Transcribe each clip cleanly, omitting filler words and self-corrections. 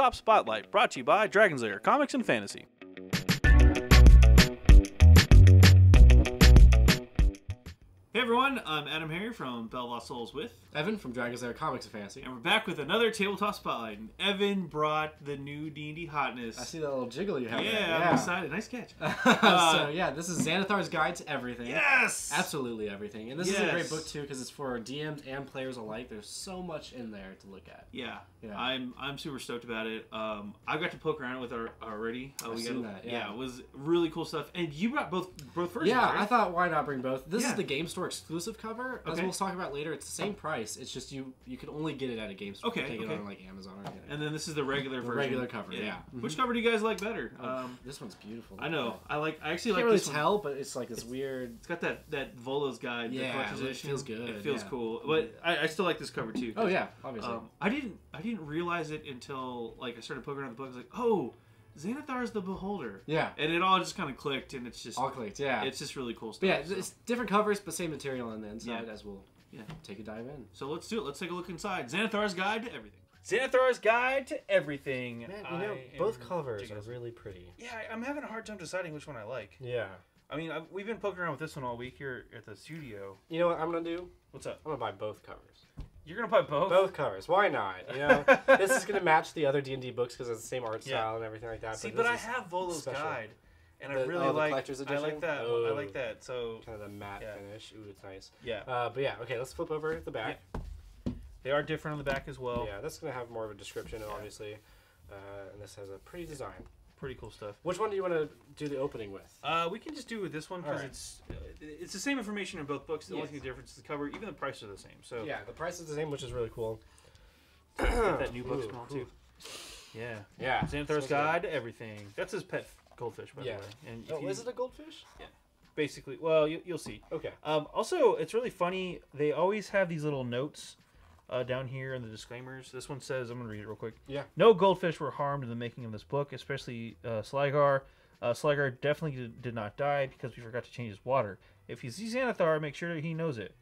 Tabletop Spotlight, brought to you by Dragon's Lair Comics and Fantasy. Hey everyone, I'm AdamHarry from Bell Lost Souls with Evan from Dragon's Lair Comics and Fantasy. And we're back with another Tabletop Spotlight. And Evan brought the new D&D hotness. I see that little jiggle you have there. Yeah, I'm excited. Nice catch. So yeah, this is Xanathar's Guide to Everything. Yes! Absolutely everything. And this is a great book too because it's for DMs and players alike. There's so much in there to look at. Yeah. I'm super stoked about it. I got to poke around with it already. I've seen that. Yeah, it was really cool stuff. And you brought both versions. Yeah, right? I thought why not bring both. This is the Game Store exclusive cover. As Okay. we'll talk about later, it's the same price. It's just you can only get it at a Game Store. Okay. You can't get it on like Amazon or anything. And then this is the regular version. Regular cover. Yeah. Which cover do you guys like better? This one's beautiful. I know. I actually can't like really this tell, one. but it's like this weird. It's got that Volo's Guide. Yeah, the collector's it edition. feels good. It feels cool. But I still like this cover too. Oh yeah, obviously. I didn't realize it until like I started poking around the book. I was like, oh, Xanathar is the Beholder. Yeah. And it all just kind of clicked, and it's just all clicked. Yeah. It's just really cool stuff. But yeah, it's different covers, but same material on the inside as we'll take a dive in. So let's do it. Let's take a look inside. Xanathar's Guide to Everything. Xanathar's Guide to Everything. Man, you know, both covers are really pretty. Yeah, I'm having a hard time deciding which one I like. Yeah. I mean, we've been poking around with this one all week here at the studio. You know what I'm going to do? What's up? I'm going to buy both covers. You're going to buy both? Both covers. Why not? You know, this is going to match the other D&D books because it's the same art style and everything like that. See, but I have Volo's Guide, and I really the like collector's edition? I like that. Oh. I like that. So kind of the matte finish. Ooh, it's nice. Yeah. But yeah, okay, let's flip over the back. Yeah. They are different on the back as well. Yeah, that's going to have more of a description, obviously. And this has a pretty design. Pretty cool stuff. Which one do you want to do the opening with? We can just do with this one because it's the same information in both books. The only thing difference is the cover. Even the price are the same. So yeah, the price is the same, which is really cool. Get that new book small too. Yeah. Yeah. Xanathar's Guide to Everything. That's his pet goldfish, by the way. And is it a goldfish? Yeah. Basically, well, you'll see. Okay. Also, it's really funny. They always have these little notes down here in the disclaimers. This one says, I'm going to read it real quick. Yeah. No goldfish were harmed in the making of this book, especially Sligar. Sligar definitely did not die because we forgot to change his water. If you see Xanathar, make sure that he knows it.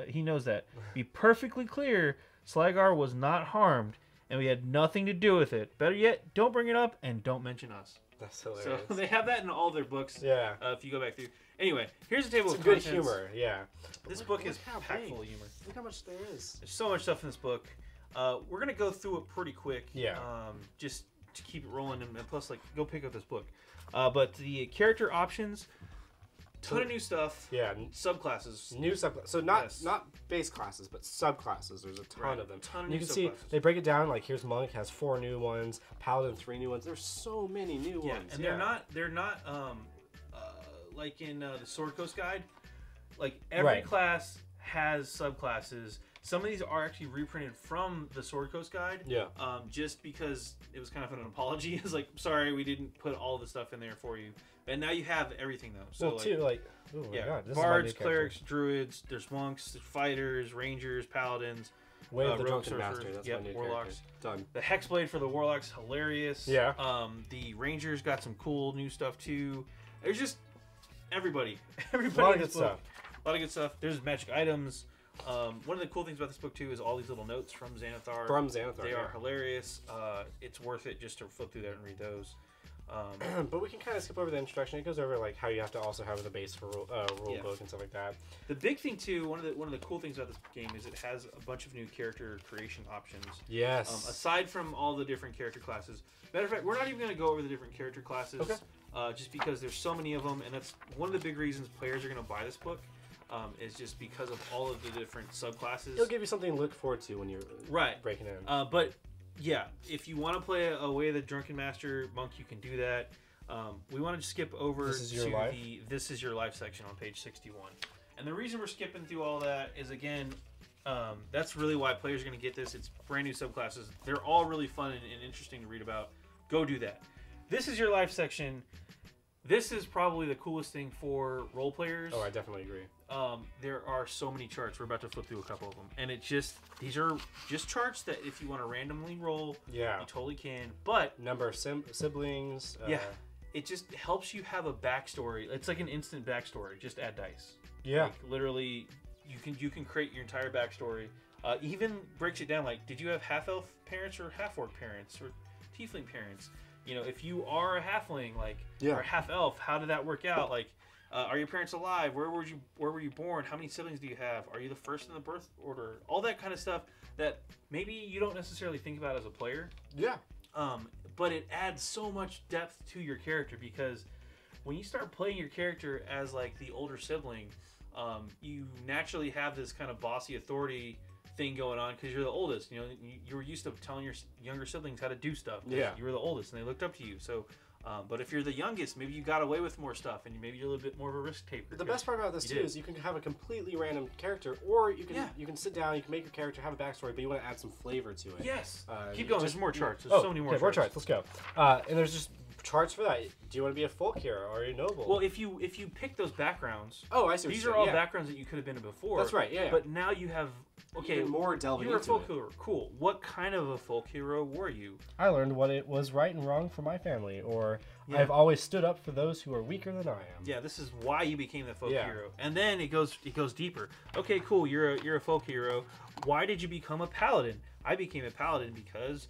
He knows that. Be perfectly clear, Sligar was not harmed, and we had nothing to do with it. Better yet, don't bring it up and don't mention us. That's hilarious. So they have that in all their books. Yeah. If you go back through. Anyway, here's a table of good contents. humor. Yeah. This book is packed full of humor. Look how much there is. There's so much stuff in this book. We're gonna go through it pretty quick. Yeah. Just to keep it rolling, and plus, like, go pick up this book. But the character options, ton of new stuff. Yeah. Subclasses. New subclasses. So not base classes, but subclasses. There's a ton of them. Ton of you new can see subclasses. they break it down. Like here's Monk has 4 new ones, Paladin 3 new ones. There's so many new ones. And they're not like in the Sword Coast Guide. Like every class has subclasses. Some of these are actually reprinted from the Sword Coast Guide. Yeah. Just because it was kind of an apology. It's like, sorry, we didn't put all the stuff in there for you. And now you have everything though. So well, too, like, oh my God, this bards, is my new clerics, druids. There's monks, there's fighters, rangers, paladins. Way of the rogue Drunken sorcerers, Master. That's my new warlocks. Character. Done. The Hexblade for the warlocks, hilarious. Yeah. The rangers got some cool new stuff too. There's just everybody. A lot of good stuff. A lot of good stuff. There's magic items. One of the cool things about this book too is all these little notes from Xanathar. They are hilarious. It's worth it just to flip through that and read those. But we can kind of skip over the introduction. It goes over like how you have to also have the base for rule book and stuff like that. The big thing too, one of the cool things about this game is it has a bunch of new character creation options. Yes. Aside from all the different character classes. Matter of fact, we're not even going to go over the different character classes. Okay. Just because there's so many of them, and that's one of the big reasons players are going to buy this book. Is just because of all of the different subclasses. It'll give you something to look forward to when you're breaking in. But yeah, if you want to play a Way of the Drunken Master monk, you can do that. We want to skip over This is your life section on page 61. And the reason we're skipping through all that is, again, that's really why players are going to get this. It's brand new subclasses. They're all really fun and interesting to read about. Go do that. This is your life section. This is probably the coolest thing for role players. Oh, I definitely agree. There are so many charts. We're about to flip through a couple of them. And these are just charts that if you want to randomly roll, you totally can. But number of siblings. It just helps you have a backstory. It's like an instant backstory. Just add dice. Yeah. Like, literally, you can create your entire backstory. Even breaks it down. Like, did you have half-elf parents or half-orc parents? Or tiefling parents? You know, if you are a halfling, like, Yeah. or half elf, how did that work out? Like, are your parents alive? Where were you born? How many siblings do you have? Are you the first in the birth order? All that kind of stuff that maybe you don't necessarily think about as a player. Yeah. But it adds so much depth to your character, because when you start playing your character as like the older sibling, you naturally have this kind of bossy authority thing going on because you're the oldest. You know, you were used to telling your younger siblings how to do stuff. Yeah. You were the oldest, and they looked up to you. So, but if you're the youngest, maybe you got away with more stuff, and maybe you're a little bit more of a risk taker. The best part about this too is you can have a completely random character, or you can sit down, you can make your character have a backstory, but you want to add some flavor to it. Yes. Keep going. There's more charts. There's so many more. Okay, more charts. Let's go. And there's just charts for that. Do you want to be a folk hero or a noble? Well, if you pick those backgrounds, I see. These are all backgrounds that you could have been in before. That's right. Yeah. But now you have even more delving You're into a folk it. hero. Cool. What kind of a folk hero were you? I learned what it was right and wrong for my family, or Yeah. I've always stood up for those who are weaker than I am. Yeah, this is why you became the folk Yeah. hero. And then it goes deeper. Okay, cool. You're a folk hero. Why did you become a paladin? I became a paladin because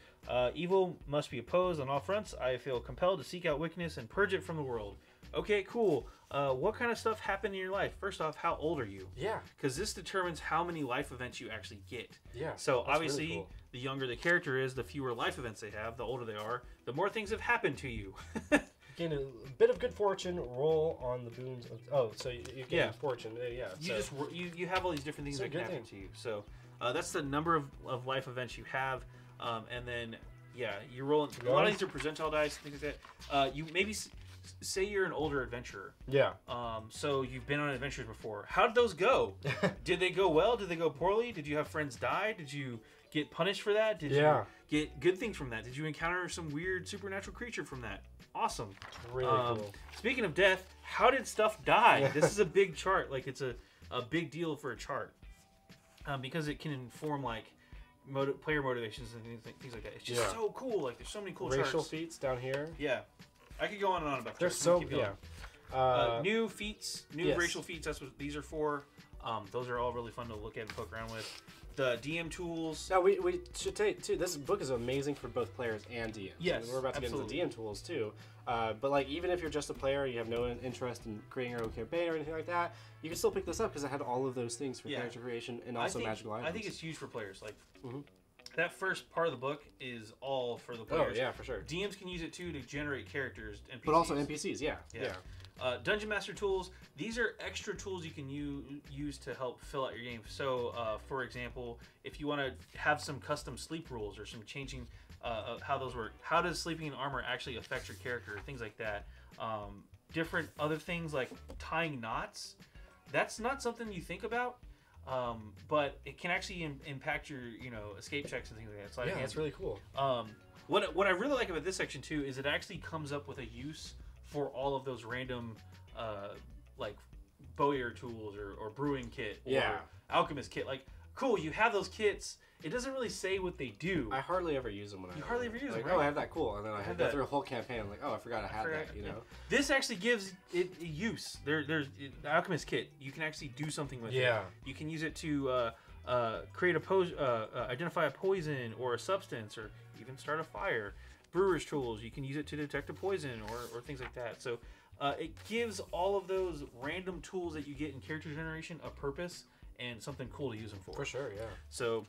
evil must be opposed on all fronts. I feel compelled to seek out wickedness and purge it from the world. Okay, cool. What kind of stuff happened in your life? First off, how old are you? Yeah. Because this determines how many life events you actually get. Yeah. So that's obviously, really cool. the younger the character is, the fewer life events they have. The older they are, the more things have happened to you. Gain a bit of good fortune, roll on the boons of... So you get Yeah. fortune. Yeah. You have all these different things So that can good happen thing. to you. So that's the number of life events you have, and then you roll. A lot of these are percentile dice, things like that. You maybe say you're an older adventurer. Yeah. So you've been on adventures before. How did those go? Did they go well? Did they go poorly? Did you have friends die? Did you get punished for that? Did you get good things from that? Did you encounter some weird supernatural creature from that? Awesome. Really cool. Speaking of death, how did stuff die? This is a big chart. Like, it's a big deal for a chart, because it can inform like player motivations and things like that. It's just so cool. Like, there's so many cool Racial charts. feats down here. Yeah, I could go on and on about. There's charts. so Keep going. New feats, racial feats. That's what these are for. Those are all really fun to look at and poke around with. The DM tools. Now we should take too. This book is amazing for both players and DMs. Yes, we're about to absolutely. get into DM tools too. But like, even if you're just a player, you have no interest in creating your own campaign or anything like that, you can still pick this up because it had all of those things for character creation and also magical items. I think it's huge for players. Like, that first part of the book is all for the Oh players. yeah, for sure. DMs can use it too to generate characters, NPCs. But also NPCs, yeah. Dungeon Master tools. These are extra tools you can use to help fill out your game. So, for example, if you want to have some custom sleep rules or some changing how those work, how does sleeping in armor actually affect your character? Things like that. Different other things like tying knots. That's not something you think about, but it can actually impact your escape checks and things like that. So Yeah, that's really cool. What I really like about this section too is it actually comes up with a use for all of those random like bowyer tools or brewing kit or alchemist kit. Like, cool, you have those kits. It doesn't really say what they do. I hardly ever use them when You hardly ever use them, Oh, right? I have that, cool. And then I have that through a whole campaign. I'm like, oh, I forgot I had that, you know? This actually gives it a use. There's the alchemist kit. You can actually do something with it. You can use it to create identify a poison or a substance, or even start a fire. Brewer's tools. You can use it to detect a poison or things like that. So it gives all of those random tools that you get in character generation a purpose and something cool to use them for. For sure, yeah. So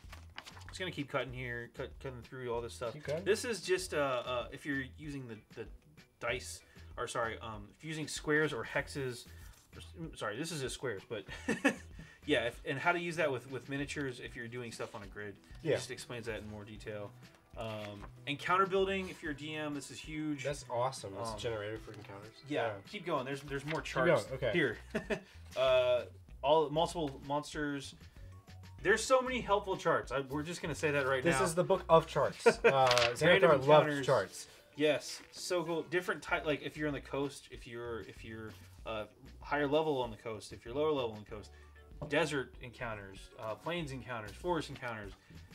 just gonna keep cutting here, cutting through all this stuff. Okay. This is just if you're using the dice, or sorry, if you're using squares or hexes. Sorry, this is just squares, but yeah, and how to use that with miniatures if you're doing stuff on a grid. Yeah. It just explains that in more detail. Encounter building, if you're a DM, this is huge. That's awesome. It's generated for encounters. Yeah, keep going. There's more charts going, okay. here. Multiple monsters. There's so many helpful charts. We're just gonna say that right now. This is the book of charts. Random Xanathar encounters. loves charts. Yes, so cool. Different type, like if you're on the coast, if you're higher level on the coast, if you're lower level on the coast, desert encounters, plains encounters, forest encounters.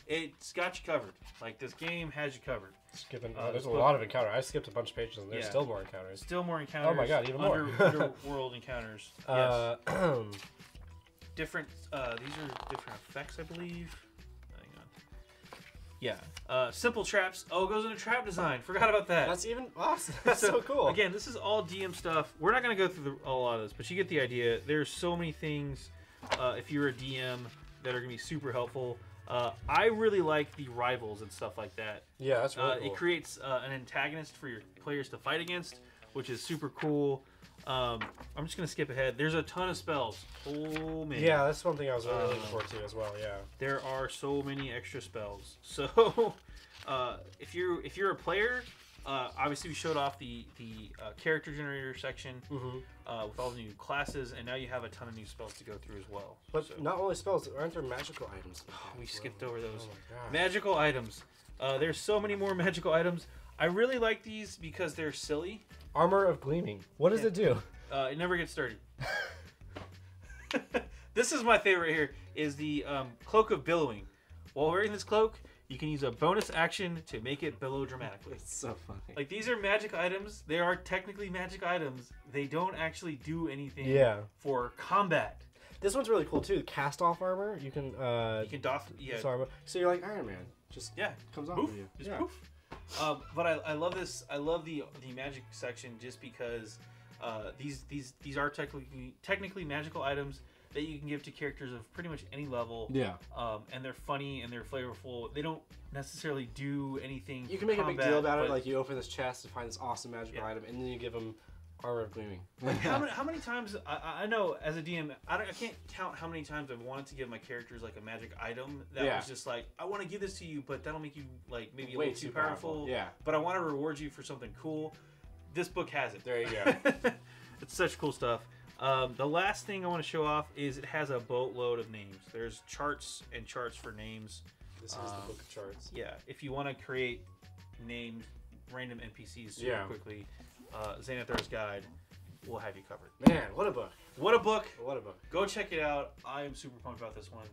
It's got you covered. Like, this game has you covered. There's a lot of encounters. I skipped a bunch of pages, and there's still more encounters. Still more encounters. Oh my god, even more. Underworld encounters. Yes. Different. These are different effects, I believe. Hang on. Yeah. Simple traps. Oh, it goes into trap design. Forgot about that. That's even awesome. That's so cool. Again, this is all DM stuff. We're not going to go through a lot of this, but you get the idea. There's so many things, if you're a DM, that are going to be super helpful. I really like the rivals and stuff like that. Yeah, that's really cool. It creates an antagonist for your players to fight against, which is super cool. I'm just going to skip ahead. There's a ton of spells. Oh, man. Yeah, that's one thing I was really looking forward to as well, yeah. There are so many extra spells. So, if you're a player, obviously we showed off the character generator section with all the new classes, and now you have a ton of new spells to go through as well. But not only spells, aren't there magical items? We skipped over those. Oh my gosh. Magical items. There's so many more magical items. I really like these because they're silly. Armor of Gleaming. What does it do? It never gets dirty. This is my favorite here, is the Cloak of Billowing. While wearing this cloak, you can use a bonus action to make it billow dramatically. It's so funny. Like, these are magic items. They are technically magic items. They don't actually do anything for combat. This one's really cool too. Cast off armor. You can doff. Yeah. Armor. So you're like Iron Man. Just comes off poof, of you. Just poof. But I love this. I love the magic section just because these are technically magical items that you can give to characters of pretty much any level. Yeah. And they're funny and they're flavorful. They don't necessarily do anything. You can make a big deal about it. Like, you open this chest and find this awesome magical item, and then you give them Armor of Gleaming. Like, how many times I know as a DM, I can't count how many times I've wanted to give my characters like a magic item that was just like, I want to give this to you, but that'll make you like maybe a little too powerful. Yeah. But I want to reward you for something cool. This book has it. There you go. It's such cool stuff. The last thing I want to show off is it has a boatload of names. There's charts and charts for names. This is the book of charts. Yeah, if you want to create named random NPCs super quickly, Xanathar's Guide will have you covered. Man, what a book. What a book. What a book. Go check it out. I am super pumped about this one.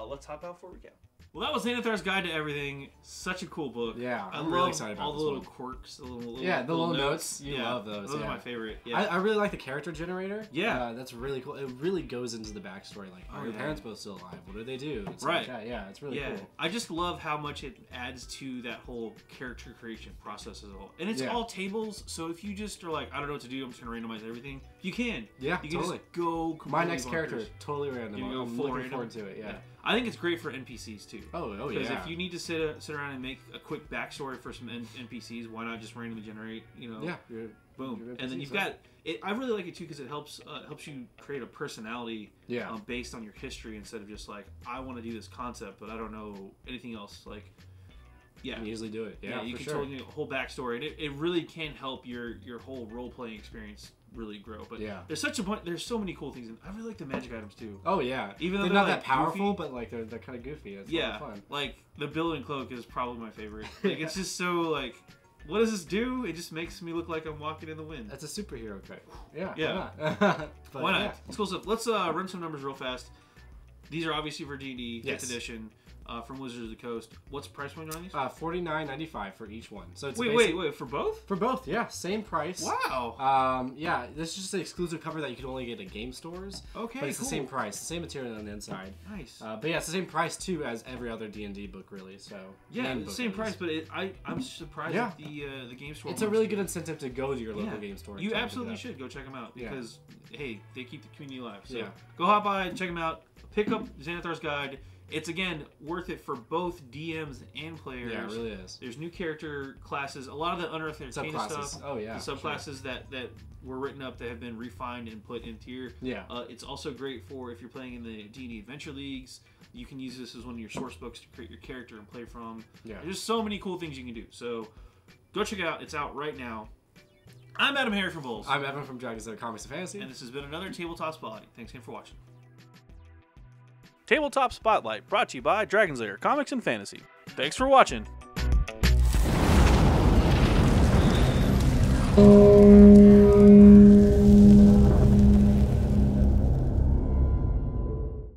Let's hop out for a recap. Well, that was Xanathar's Guide to Everything. Such a cool book. Yeah, I'm really excited about all the this little one. quirks, the little notes. You love those. Those are my favorite. Yeah. I really like the character generator. Yeah, that's really cool. It really goes into the backstory. Like, are your parents both still alive? What do they do? It's right. Like, yeah, it's really cool. I just love how much it adds to that whole character creation process as a whole. And it's all tables, so if you just are like, I don't know what to do, I'm just gonna randomize everything. You can. Yeah, you can totally. Just go. My next character totally random. I'm looking forward to it. Yeah. I think it's great for NPCs too. Oh yeah. Because if you need to sit around and make a quick backstory for some NPCs, why not just randomly generate? You know. Yeah. Boom. And then you've got it. I really like it too because it helps you create a personality. Based on your history instead of just like, I want to do this concept, but I don't know anything else. Like. Yeah, you can easily do it. Yeah, you can totally do a whole backstory, and it really can help your whole role playing experience really grow. But there's such a bunch. There's so many cool things, and I really like the magic items too. Oh yeah, even though they're not like that powerful, goofy, but like they're kind of goofy. It's a lot of fun. Like the billowing cloak is probably my favorite. Like it's just so like, what does this do? It just makes me look like I'm walking in the wind. That's a superhero coat. Yeah. Yeah. Why not? Why not? It's cool stuff. Let's run some numbers real fast. These are obviously for D&D 5th edition. From Wizards of the Coast. What's the price point on these? $49.95 for each one. So it's wait, for both? For both, yeah, same price. Wow. Yeah, this is just an exclusive cover that you can only get at game stores. Okay, but it's the same price, the same material on the inside. Nice. But yeah, it's the same price too as every other D&D book, really. So yeah, the same price, but I'm surprised at the game store. It's a really good incentive to go to your local game store. You absolutely should go check them out because hey, they keep the community alive. So go hop by, check them out, pick up Xanathar's Guide. It's, again, worth it for both DMs and players. Yeah, it really is. There's new character classes. A lot of the Unearthed Arcana stuff. Oh, yeah. The subclasses that were written up that have been refined and put into here. Yeah. It's also great for if you're playing in the D&D Adventure Leagues. You can use this as one of your source books to create your character and play from. Yeah. There's so many cool things you can do. So go check it out. It's out right now. I'm AdamHarry from Bulls. I'm Evan from Dragon's Den Comics and Fantasy. And this has been another Tabletop Spotlight. Thanks again for watching. Tabletop Spotlight, brought to you by Dragon's Lair Comics and Fantasy. Thanks for watching.